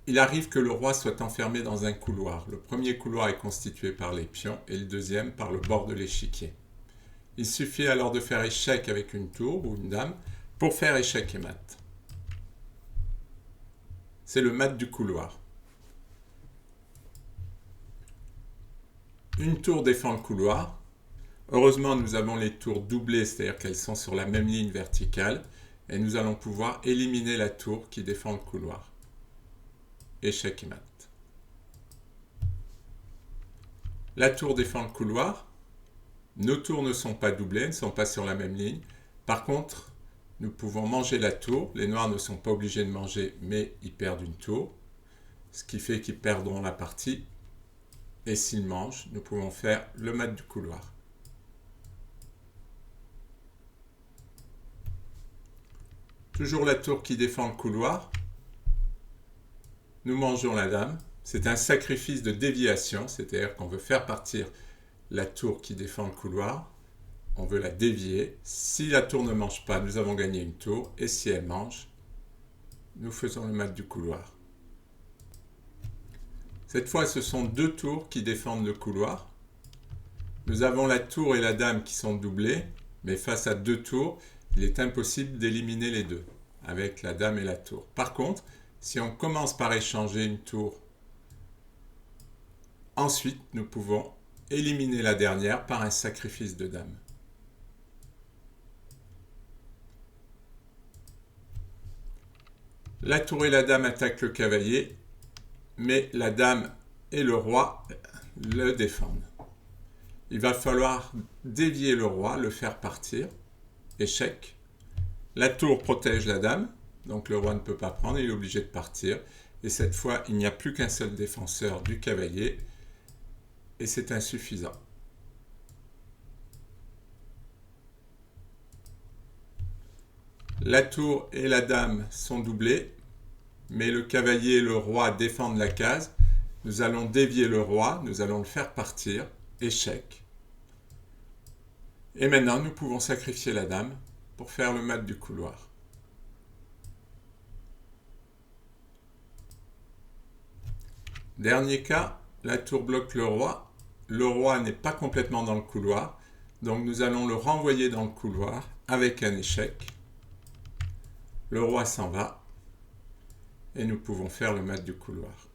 il arrive que le roi soit enfermé dans un couloir. Le premier couloir est constitué par les pions et le deuxième par le bord de l'échiquier. Il suffit alors de faire échec avec une tour ou une dame pour faire échec et mat. C'est le mat du couloir. Une tour défend le couloir. Heureusement, nous avons les tours doublées, c'est-à-dire qu'elles sont sur la même ligne verticale, et nous allons pouvoir éliminer la tour qui défend le couloir. Échec et mat. La tour défend le couloir. Nos tours ne sont pas doublées, ne sont pas sur la même ligne. Par contre, nous pouvons manger la tour. Les noirs ne sont pas obligés de manger, mais ils perdent une tour, ce qui fait qu'ils perdront la partie. Et s'ils mangent, nous pouvons faire le mat du couloir. Toujours la tour qui défend le couloir. Nous mangeons la dame. C'est un sacrifice de déviation, c'est-à-dire qu'on veut faire partir la tour qui défend le couloir. On veut la dévier. Si la tour ne mange pas, nous avons gagné une tour. Et si elle mange, nous faisons le mat du couloir. Cette fois, ce sont deux tours qui défendent le couloir. Nous avons la tour et la dame qui sont doublées, mais face à deux tours, il est impossible d'éliminer les deux, avec la dame et la tour. Par contre, si on commence par échanger une tour, ensuite nous pouvons éliminer la dernière par un sacrifice de dame. La tour et la dame attaquent le cavalier, mais la dame et le roi le défendent. Il va falloir dévier le roi, le faire partir. Échec. La tour protège la dame, donc le roi ne peut pas prendre, il est obligé de partir. Et cette fois, il n'y a plus qu'un seul défenseur du cavalier, et c'est insuffisant. La tour et la dame sont doublées, mais le cavalier et le roi défendent la case. Nous allons dévier le roi, nous allons le faire partir. Échec. Et maintenant, nous pouvons sacrifier la dame pour faire le mat du couloir. Dernier cas, la tour bloque le roi. Le roi n'est pas complètement dans le couloir, donc nous allons le renvoyer dans le couloir avec un échec. Le roi s'en va et nous pouvons faire le mat du couloir.